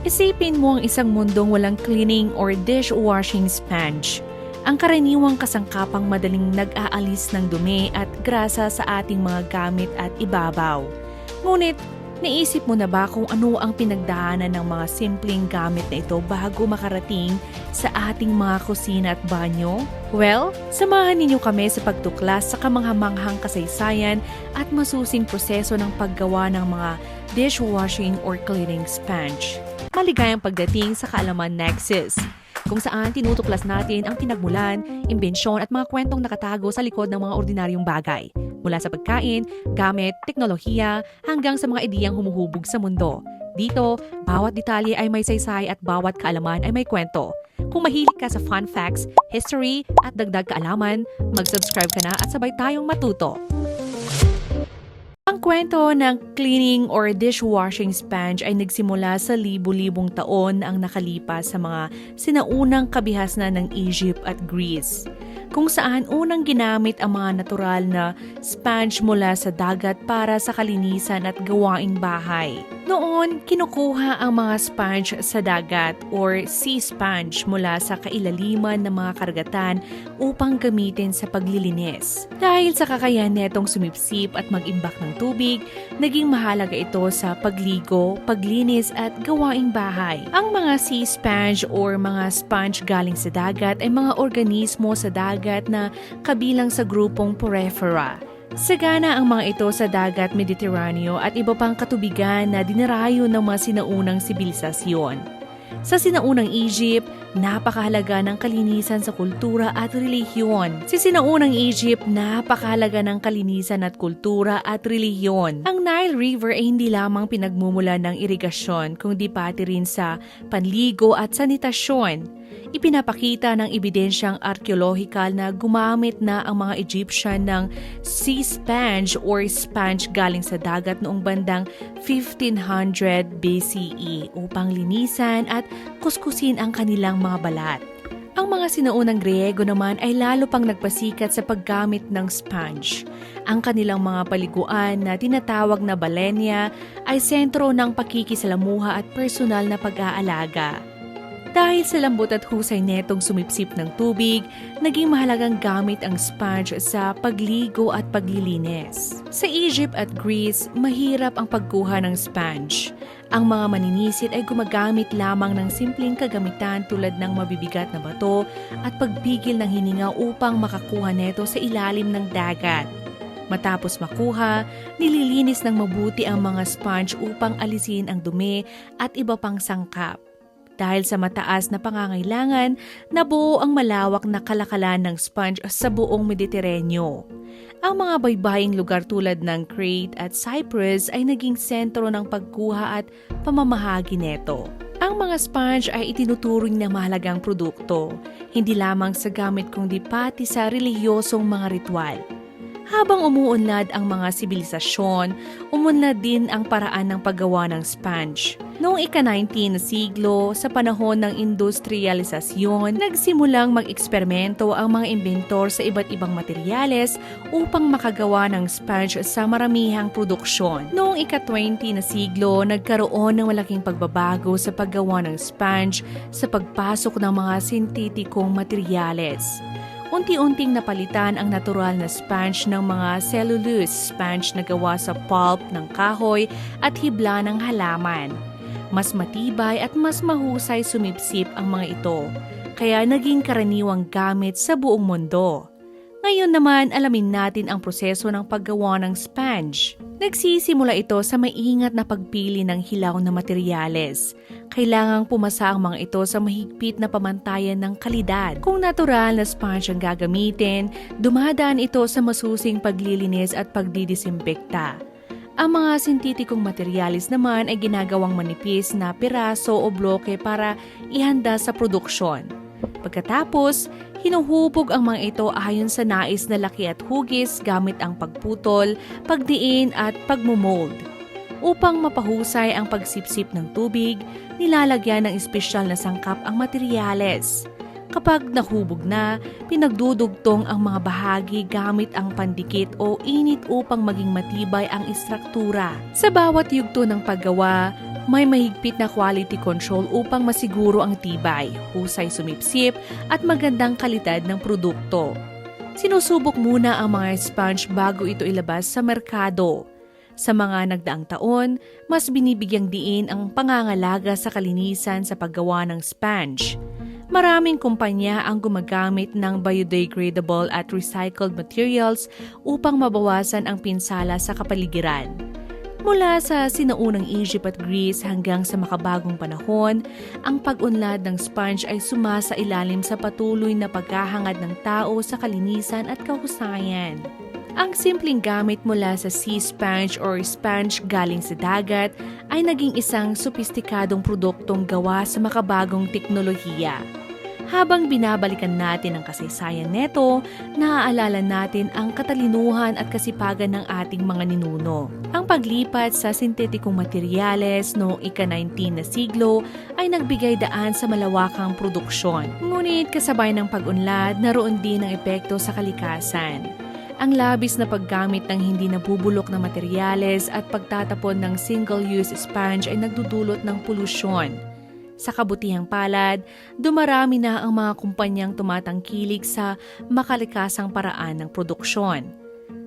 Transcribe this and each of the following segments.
Isipin mo ang isang mundong walang cleaning or dishwashing sponge. Ang karaniwang kasangkapang madaling nag-aalis ng dumi at grasa sa ating mga gamit at ibabaw. Ngunit, naisip mo na ba kung ano ang pinagdaanan ng mga simpleng gamit na ito bago makarating sa ating mga kusina at banyo? Well, samahan ninyo kami sa pagtuklas sa kamanghamanghang kasaysayan at masusing proseso ng paggawa ng mga dishwashing or cleaning sponge. Maligayang pagdating sa Kaalaman Nexus, kung saan tinutuklas natin ang pinagmulan, imbensyon at mga kwentong nakatago sa likod ng mga ordinaryong bagay. Mula sa pagkain, gamit, teknolohiya, hanggang sa mga ideyang humuhubog sa mundo. Dito, bawat detalye ay may saysay at bawat kaalaman ay may kwento. Kung mahilig ka sa fun facts, history at dagdag kaalaman, mag-subscribe ka na at sabay tayong matuto. Ang kwento ng cleaning or dishwashing sponge ay nagsimula sa libu-libong taon ang nakalipas sa mga sinaunang kabihasnan ng Egypt at Greece, kung saan unang ginamit ang mga natural na sponge mula sa dagat para sa kalinisan at gawaing bahay. Noon, kinukuha ang mga sponge sa dagat or sea sponge mula sa kailaliman ng mga karagatan upang gamitin sa paglilinis. Dahil sa kakayahan netong sumipsip at mag-imbak ng tubig, naging mahalaga ito sa pagligo, paglinis at gawaing bahay. Ang mga sea sponge or mga sponge galing sa dagat ay mga organismo sa dagat na kabilang sa grupong Porifera. Sagana ang mga ito sa dagat Mediteraneo at iba pang katubigan na dinarayo ng mga sinaunang sibilisasyon. Sa sinaunang Egypt, napakahalaga ng kalinisan sa kultura at relihiyon. Sa sinaunang Egypt, napakahalaga ng kalinisan at kultura at relihiyon. Ang Nile River ay hindi lamang pinagmumulan ng irigasyon, kundi pati rin sa panligo at sanitasyon. Ipinapakita ng ebidensyang arkeolohikal na gumamit na ang mga Egyptian ng sea sponge or sponge galing sa dagat noong bandang 1500 BCE upang linisan at kuskusin ang kanilang mga balat. Ang mga sinaunang Griego naman ay lalo pang nagpasikat sa paggamit ng sponge. Ang kanilang mga paliguan na tinatawag na balenia ay sentro ng pakikisalamuha at personal na pag-aalaga. Dahil sa lambot at husay netong sumipsip ng tubig, naging mahalagang gamit ang sponge sa pagligo at paglilinis. Sa Egypt at Greece, mahirap ang pagkuha ng sponge. Ang mga maninisid ay gumagamit lamang ng simpleng kagamitan tulad ng mabibigat na bato at pagpigil ng hininga upang makakuha neto sa ilalim ng dagat. Matapos makuha, nililinis ng mabuti ang mga sponge upang alisin ang dumi at iba pang sangkap. Dahil sa mataas na pangangailangan, nabuo ang malawak na kalakalan ng sponge sa buong Mediteraneo. Ang mga baybaying lugar tulad ng Crete at Cyprus ay naging sentro ng pagkuha at pamamahagi neto. Ang mga sponge ay itinuturing na mahalagang produkto, hindi lamang sa gamit kundi pati sa relihiyosong mga ritual. Habang umuunlad ang mga sibilisasyon, umunlad din ang paraan ng paggawa ng sponge. Noong ika-19 na siglo, sa panahon ng industrialisasyon, nagsimulang mag-eksperimento ang mga inventor sa iba't ibang materyales upang makagawa ng sponge sa maramihang produksyon. Noong ika-20 na siglo, nagkaroon ng malaking pagbabago sa paggawa ng sponge sa pagpasok ng mga sintetikong materyales. Unti-unting napalitan ang natural na sponge ng mga cellulose sponge na gawa sa pulp ng kahoy at hibla ng halaman. Mas matibay at mas mahusay sumipsip ang mga ito, kaya naging karaniwang gamit sa buong mundo. Ngayon naman, alamin natin ang proseso ng paggawa ng sponge. Nagsisimula ito sa maingat na pagpili ng hilaw na materyales. Kailangang pumasa ang mga ito sa mahigpit na pamantayan ng kalidad. Kung natural na sponge ang gagamitin, dumadaan ito sa masusing paglilinis at pagdidisinbekta. Ang mga sintetikong materyales naman ay ginagawang manipis na piraso o bloke para ihanda sa produksyon. Pagkatapos, hinuhubog ang mga ito ayon sa nais na laki at hugis gamit ang pagputol, pagdiin at pagmumold. Upang mapahusay ang pagsipsip ng tubig, nilalagyan ng espesyal na sangkap ang materyales. Kapag nahubog na, pinagdudugtong ang mga bahagi gamit ang pandikit o init upang maging matibay ang istruktura. Sa bawat yugto ng paggawa, may mahigpit na quality control upang masiguro ang tibay, husay sumipsip at magandang kalidad ng produkto. Sinusubok muna ang mga sponge bago ito ilabas sa merkado. Sa mga nagdaang taon, mas binibigyang diin ang pangangalaga sa kalinisan sa paggawa ng sponge. Maraming kumpanya ang gumagamit ng biodegradable at recycled materials upang mabawasan ang pinsala sa kapaligiran. Mula sa sinaunang Egypt at Greece hanggang sa makabagong panahon, ang pag-unlad ng sponge ay sumasailalim sa patuloy na paghahangad ng tao sa kalinisan at kahusayan. Ang simpleng gamit mula sa sea sponge or sponge galing sa dagat ay naging isang sopistikadong produktong gawa sa makabagong teknolohiya. Habang binabalikan natin ang kasaysayan neto, naaalala natin ang katalinuhan at kasipagan ng ating mga ninuno. Ang paglipat sa sintetikong materyales noong ika-19 na siglo ay nagbigay daan sa malawakang produksyon. Ngunit kasabay ng pag-unlad, naroon din ang epekto sa kalikasan. Ang labis na paggamit ng hindi nabubulok na materyales at pagtatapon ng single-use sponge ay nagdudulot ng polusyon. Sa kabutihang palad, dumarami na ang mga kumpanyang tumatangkilik sa makalikasang paraan ng produksyon.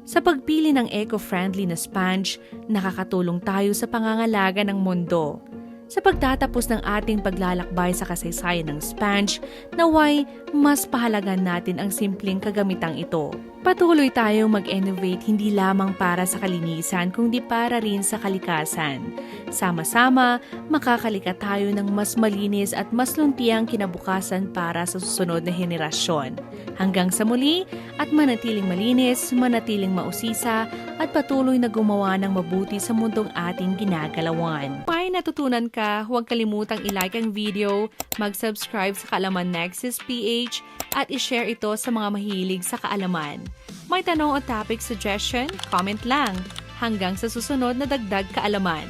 Sa pagpili ng eco-friendly na sponge, nakakatulong tayo sa pangangalaga ng mundo. Sa pagtatapos ng ating paglalakbay sa kasaysayan ng sponge, naway mas pahalagan natin ang simpleng kagamitang ito. Patuloy tayong mag-innovate hindi lamang para sa kalinisan kundi para rin sa kalikasan. Sama-sama, makakalika tayo ng mas malinis at mas luntiang kinabukasan para sa susunod na henerasyon. Hanggang sa muli, at manatiling malinis, manatiling mausisa, at patuloy na gumawa ng mabuti sa mundong ating ginagalawan. May natutunan ka, huwag kalimutang i-like ang video, mag-subscribe sa Kaalaman Nexus PH, at i-share ito sa mga mahilig sa kaalaman. May tanong o topic suggestion? Comment lang. Hanggang sa susunod na dagdag kaalaman.